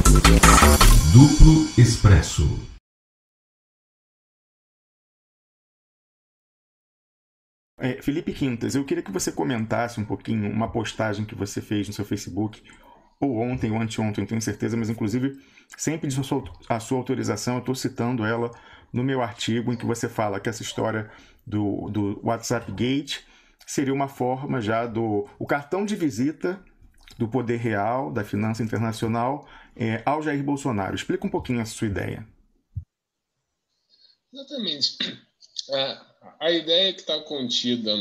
Duplo Expresso. Felipe Quintas, eu queria que você comentasse um pouquinho uma postagem que você fez no seu Facebook, ou ontem ou anteontem, não tenho certeza, mas inclusive sempre de a sua autorização, eu estou citando ela no meu artigo em que você fala que essa história do WhatsApp Gate seria uma forma já o cartão de visita do poder real, da finança internacional, ao Jair Bolsonaro. Explica um pouquinho a sua ideia. Exatamente. A ideia que está contida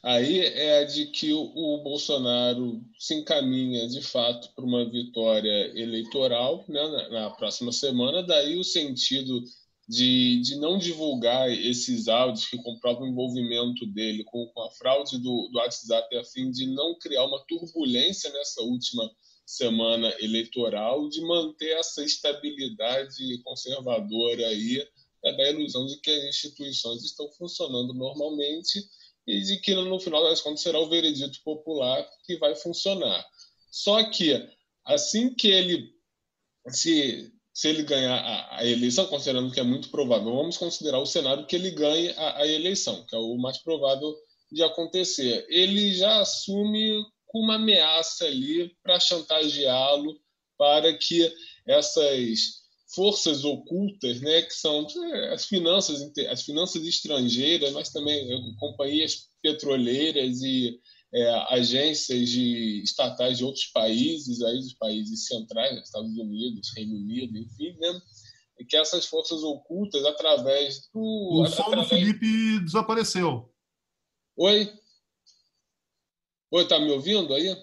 aí é a de que o Bolsonaro se encaminha, de fato, para uma vitória eleitoral, né, na próxima semana. Daí o sentido de não divulgar esses áudios que comprovam o envolvimento dele com a fraude do WhatsApp, a fim de não criar uma turbulência nessa última semana eleitoral, de manter essa estabilidade conservadora aí, da ilusão de que as instituições estão funcionando normalmente e de que, no final das contas, será o veredito popular que vai funcionar. Só que, assim que ele se ele ganhar a eleição, considerando que é muito provável, vamos considerar o cenário que ele ganhe a eleição, que é o mais provável de acontecer. Ele já assume com uma ameaça ali para chantageá-lo, para que essas forças ocultas, né, que são as finanças estrangeiras, mas também companhias petroleiras e agências estatais de outros países, aí dos países centrais, Estados Unidos, Reino Unido, enfim, né? E que essas forças ocultas, através do... O som do Felipe desapareceu. Oi? Oi, tá me ouvindo aí?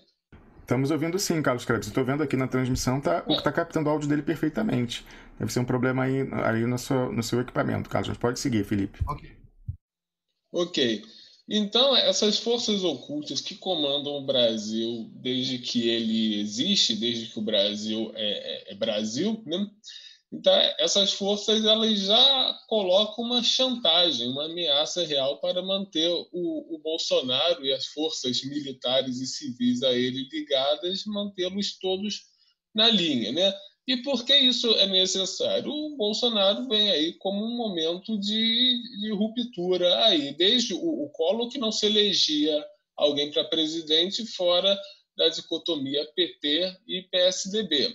Estamos ouvindo sim, Carlos Krebs. Estou vendo aqui na transmissão, o que está captando o áudio dele perfeitamente. Deve ser um problema aí no seu equipamento, Carlos. Mas pode seguir, Felipe. Ok. Então, essas forças ocultas que comandam o Brasil desde que ele existe, desde que o Brasil é Brasil, né? Então, essas forças elas já colocam uma chantagem, uma ameaça real para manter o Bolsonaro e as forças militares e civis a ele ligadas, mantê-los todos na linha, né? E por que isso é necessário? O Bolsonaro vem aí como um momento de ruptura aí, desde o Collor, que não se elegia alguém para presidente fora da dicotomia PT e PSDB.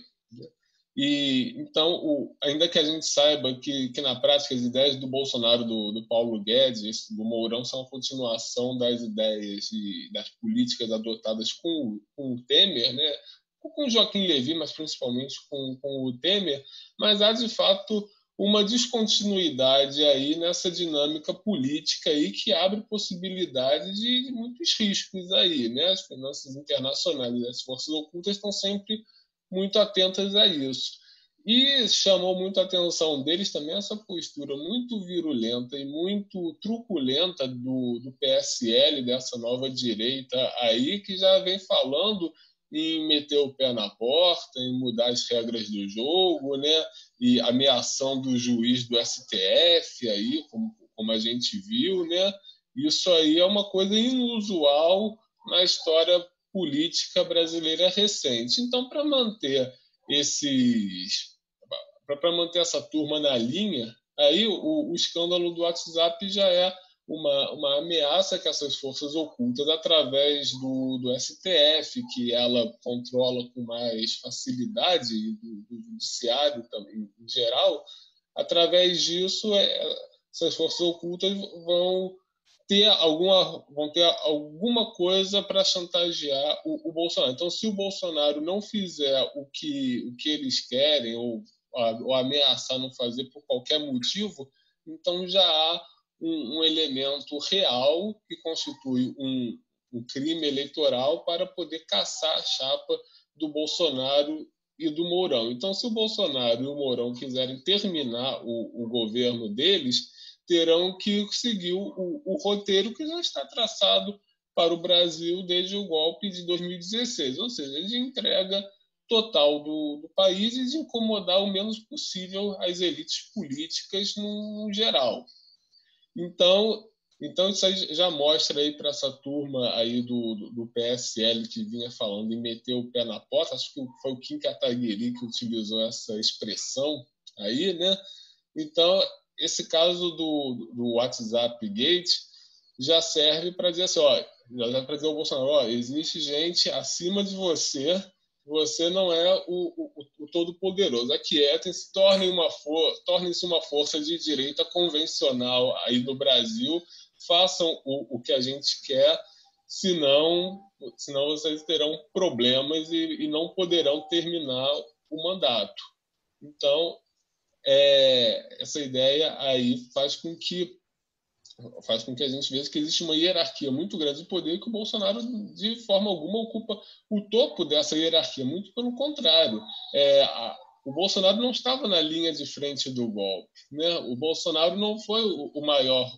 E então, ainda que a gente saiba que na prática as ideias do Bolsonaro, do Paulo Guedes, do Mourão são a continuação das ideias e das políticas adotadas com o Temer, né? Com o Joaquim Levy, mas principalmente com o Temer, mas há de fato uma descontinuidade aí nessa dinâmica política aí que abre possibilidade de muitos riscos aí, né? As finanças internacionais e as forças ocultas estão sempre muito atentas a isso. E chamou muito a atenção deles também essa postura muito virulenta e muito truculenta do PSL, dessa nova direita aí, que já vem falando em meter o pé na porta, em mudar as regras do jogo, né? E ameaçando o juiz do STF, aí, como a gente viu, né? Isso aí é uma coisa inusual na história política brasileira recente. Então, para manter essa turma na linha, aí o escândalo do WhatsApp já é uma ameaça que essas forças ocultas, através do STF, que ela controla com mais facilidade, do judiciário também, em geral, através disso, essas forças ocultas vão ter alguma coisa para chantagear o Bolsonaro. Então, se o Bolsonaro não fizer o que eles querem ou ameaçar não fazer por qualquer motivo, então já há um elemento real que constitui um crime eleitoral para poder caçar a chapa do Bolsonaro e do Mourão. Então, se o Bolsonaro e o Mourão quiserem terminar o governo deles, terão que seguir o roteiro que já está traçado para o Brasil desde o golpe de 2016, ou seja, de entrega total do país e de incomodar o menos possível as elites políticas no geral. Então, Então, isso aí já mostra aí para essa turma aí do PSL que vinha falando em meter o pé na porta, acho que foi o Kim Kataguiri que utilizou essa expressão aí, né? Então, esse caso do WhatsApp Gate já serve para dizer assim, ó, já para dizer ao Bolsonaro, ó, existe gente acima de você, você não é o todo-poderoso. Aquietem-se, tornem-se uma força de direita convencional aí no Brasil, façam o que a gente quer, senão vocês terão problemas e não poderão terminar o mandato. Então, essa ideia aí faz com que a gente veja que existe uma hierarquia muito grande de poder e que o Bolsonaro, de forma alguma, ocupa o topo dessa hierarquia. Muito pelo contrário. O Bolsonaro não estava na linha de frente do golpe, né? O Bolsonaro não foi o maior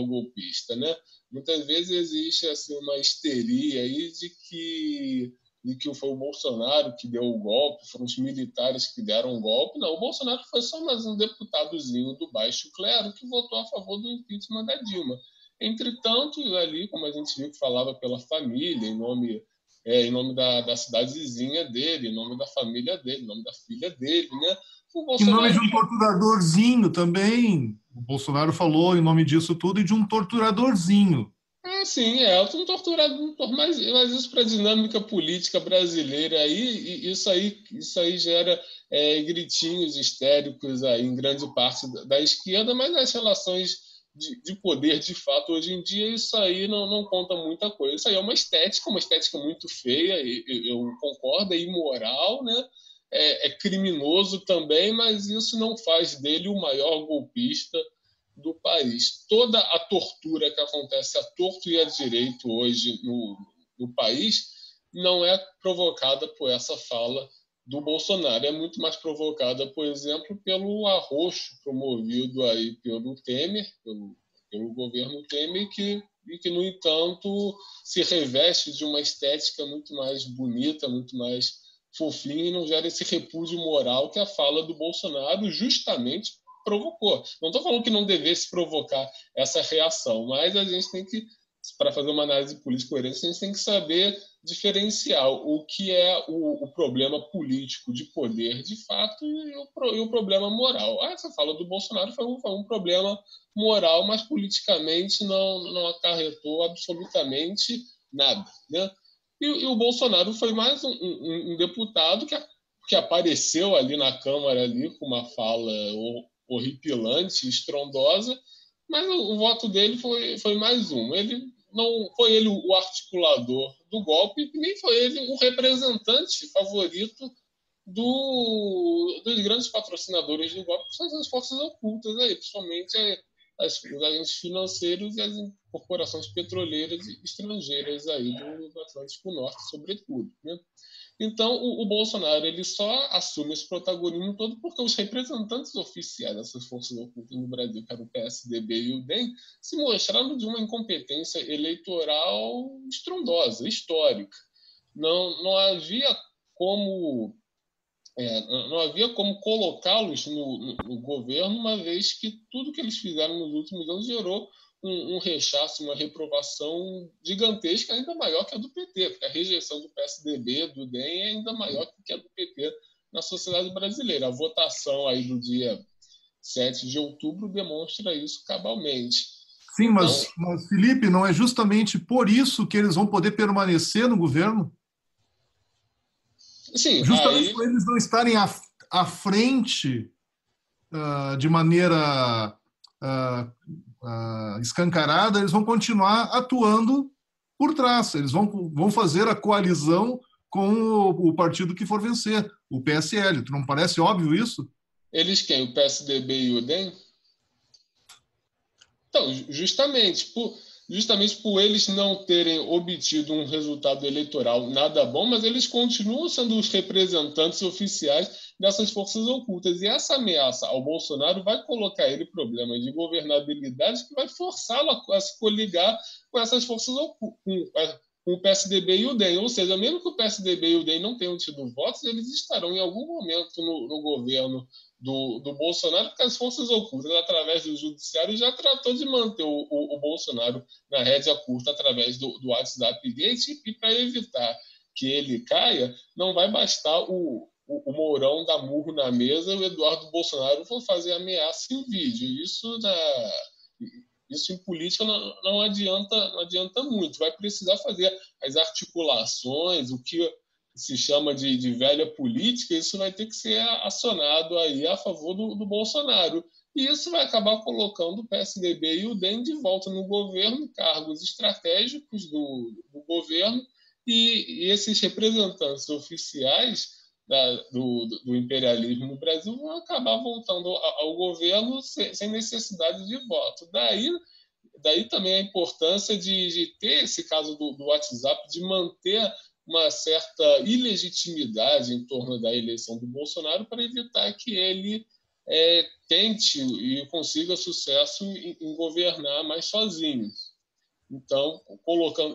golpista, né? Muitas vezes existe assim, uma histeria aí de que foi o Bolsonaro que deu o golpe, foram os militares que deram o golpe. Não, o Bolsonaro foi só mais um deputadozinho do baixo clero que votou a favor do impeachment da Dilma. Entretanto, ali, como a gente viu que falava pela família, em nome da cidadezinha dele, em nome da família dele, em nome da filha dele, né? Em nome de um torturadorzinho também. O Bolsonaro falou em nome disso tudo e de um torturadorzinho. Sim, um torturador, mas isso para a dinâmica política brasileira aí, isso aí gera gritinhos histéricos aí em grande parte da esquerda, mas as relações de poder, de fato, hoje em dia, isso aí não conta muita coisa. Isso aí é uma estética muito feia, eu concordo, é imoral, né? É criminoso também, mas isso não faz dele o maior golpista do país. Toda a tortura que acontece à torto e à direito hoje no país não é provocada por essa fala do Bolsonaro. É muito mais provocada, por exemplo, pelo arroxo promovido aí pelo Temer, pelo governo Temer, que, no entanto, se reveste de uma estética muito mais bonita, muito mais fofinha, e não gera esse repúdio moral que a fala do Bolsonaro justamente provocou. Não estou falando que não devesse provocar essa reação, mas a gente tem que, para fazer uma análise política coerente, a gente tem que saber diferenciar o que é o problema político de poder de fato e o problema moral. Essa fala do Bolsonaro foi um problema moral, mas politicamente não acarretou absolutamente nada, né? E o Bolsonaro foi mais um deputado que apareceu ali na Câmara ali com uma fala horripilante, estrondosa, mas o voto dele foi mais um. Ele não foi ele o articulador do golpe, nem foi ele o representante favorito dos grandes patrocinadores do golpe, que são as forças ocultas, aí, principalmente os agentes financeiros e as corporações petroleiras estrangeiras aí do Atlântico Norte, sobretudo, né? Então, o Bolsonaro ele só assume esse protagonismo todo porque os representantes oficiais dessas forças ocultas no Brasil, que eram o PSDB e o DEM, se mostraram de uma incompetência eleitoral estrondosa, histórica. Não havia como colocá-los no governo, uma vez que tudo que eles fizeram nos últimos anos gerou um rechaço, uma reprovação gigantesca, ainda maior que a do PT, porque a rejeição do PSDB, do DEM, é ainda maior que a do PT na sociedade brasileira. A votação aí do dia 7 de outubro demonstra isso cabalmente. Sim, mas Felipe, não é justamente por isso que eles vão poder permanecer no governo? Sim, justamente por eles não estarem à frente de maneira escancarada, eles vão continuar atuando por trás. Eles vão fazer a coalizão com o partido que for vencer, o PSL. Tu não parece óbvio isso? Eles quem? O PSDB e o DEM? Então, justamente por eles não terem obtido um resultado eleitoral nada bom, mas eles continuam sendo os representantes oficiais dessas forças ocultas. E essa ameaça ao Bolsonaro vai colocar ele em problemas de governabilidade que vai forçá-lo a se coligar com essas forças ocultas, com o PSDB e o DEM. Ou seja, mesmo que o PSDB e o DEM não tenham tido votos, eles estarão em algum momento no governo do Bolsonaro, porque as forças ocultas, através do judiciário, já tratou de manter o Bolsonaro na rédea curta através do WhatsApp Gate, e para evitar que ele caia, não vai bastar o Mourão dar murro na mesa e o Eduardo Bolsonaro for fazer ameaça em vídeo. Isso em política não adianta muito. Vai precisar fazer as articulações, o que se chama de velha política, isso vai ter que ser acionado aí a favor do Bolsonaro. E isso vai acabar colocando o PSDB e o DEM de volta no governo, cargos estratégicos do governo, e esses representantes oficiais do imperialismo no Brasil vão acabar voltando ao governo sem necessidade de voto. Daí também a importância de ter esse caso do WhatsApp, de manter uma certa ilegitimidade em torno da eleição do Bolsonaro, para evitar que ele tente e consiga sucesso em governar mais sozinho. Então,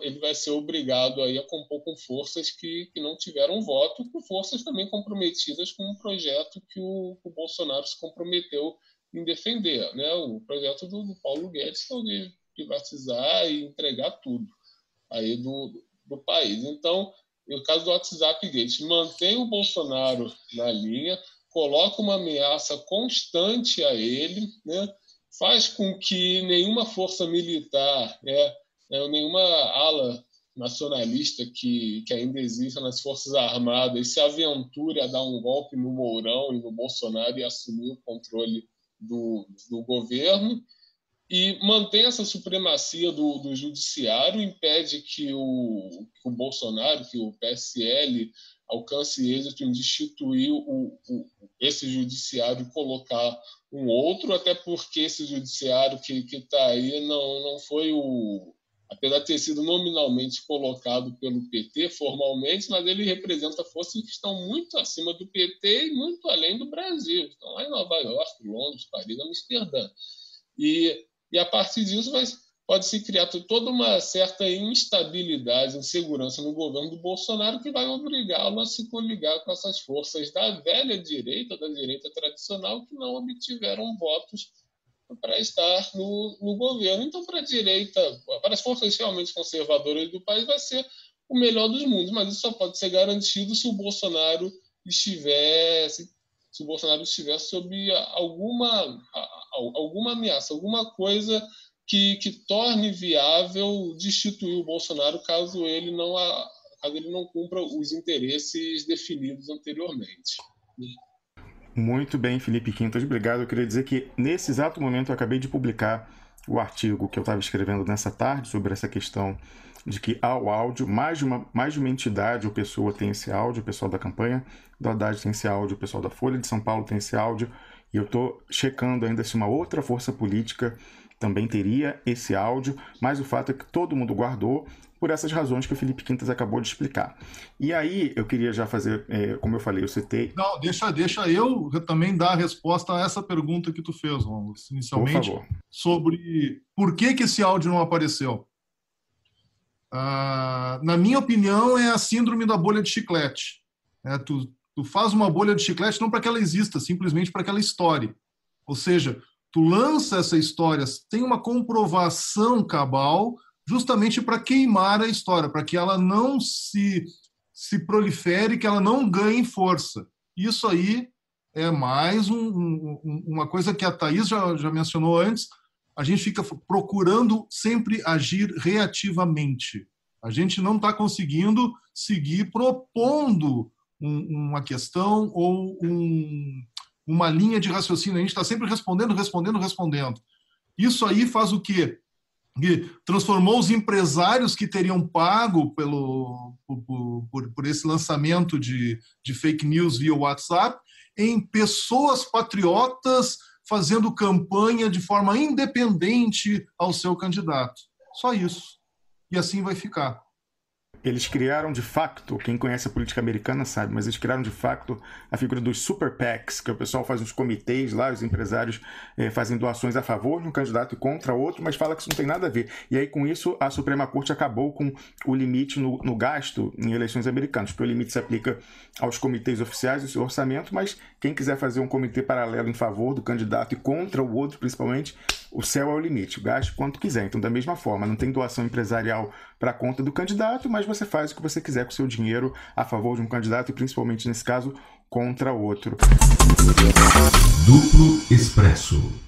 ele vai ser obrigado aí a compor com forças que não tiveram voto, com forças também comprometidas com o projeto que o Bolsonaro se comprometeu em defender, né? O projeto do Paulo Guedes, que é o de privatizar e entregar tudo aí do país. Então, no caso do WhatsApp Gate, mantém o Bolsonaro na linha, coloca uma ameaça constante a ele, né? Faz com que nenhuma força militar, nenhuma ala nacionalista que ainda exista nas Forças Armadas se aventure a dar um golpe no Mourão e no Bolsonaro e assumir o controle do governo, e mantém essa supremacia do judiciário, impede que o Bolsonaro, que o PSL alcance êxito em destituir esse judiciário e colocar um outro, até porque esse judiciário que está aí não foi apesar de ter sido nominalmente colocado pelo PT, formalmente, mas ele representa forças que estão muito acima do PT e muito além do Brasil. Estão lá em Nova York, Londres, Paris, Amsterdã. E a partir disso pode se criar toda uma certa instabilidade, insegurança no governo do Bolsonaro, que vai obrigá-lo a se coligar com essas forças da velha direita, da direita tradicional, que não obtiveram votos para estar no governo. Então, para a direita, para as forças realmente conservadoras do país, vai ser o melhor dos mundos, mas isso só pode ser garantido se o Bolsonaro estiver sob alguma ameaça, alguma coisa que torne viável destituir o Bolsonaro caso ele não cumpra os interesses definidos anteriormente. Muito bem, Felipe Quintas, obrigado. Eu queria dizer que, nesse exato momento, eu acabei de publicar o artigo que eu estava escrevendo nessa tarde sobre essa questão de que há o áudio, mais de uma entidade ou pessoa tem esse áudio, o pessoal da campanha do Haddad tem esse áudio, o pessoal da Folha de São Paulo tem esse áudio, e eu estou checando ainda se uma outra força política também teria esse áudio, mas o fato é que todo mundo guardou, por essas razões que o Felipe Quintas acabou de explicar. E aí, eu queria já fazer, como eu falei, eu citei... Não, deixa eu também dar a resposta a essa pergunta que tu fez, Romulo, inicialmente, por favor, sobre por que esse áudio não apareceu. Na minha opinião, é a síndrome da bolha de chiclete. Tu faz uma bolha de chiclete não para que ela exista, simplesmente para que ela estoure. Ou seja, tu lança essa história sem uma comprovação cabal, justamente para queimar a história, para que ela não se prolifere, que ela não ganhe força. Isso aí é mais uma coisa que a Thaís já mencionou antes. A gente fica procurando sempre agir reativamente. A gente não está conseguindo seguir propondo uma questão ou uma linha de raciocínio. A gente está sempre respondendo. Isso aí faz o quê? Que transformou os empresários que teriam pago por esse lançamento de fake news via WhatsApp em pessoas patriotas fazendo campanha de forma independente ao seu candidato. Só isso. E assim vai ficar. Eles criaram de facto, quem conhece a política americana sabe, mas eles criaram de facto a figura dos super PACs, que o pessoal faz uns comitês lá, os empresários fazem doações a favor de um candidato e contra outro, mas fala que isso não tem nada a ver. E aí com isso a Suprema Corte acabou com o limite no gasto em eleições americanas, porque o limite se aplica aos comitês oficiais do seu orçamento, mas quem quiser fazer um comitê paralelo em favor do candidato e contra o outro, principalmente, o céu é o limite, o gasto quanto quiser. Então, da mesma forma, não tem doação empresarial para a conta do candidato, mas você faz o que você quiser com o seu dinheiro a favor de um candidato e, principalmente nesse caso, contra outro. Duplo Expresso.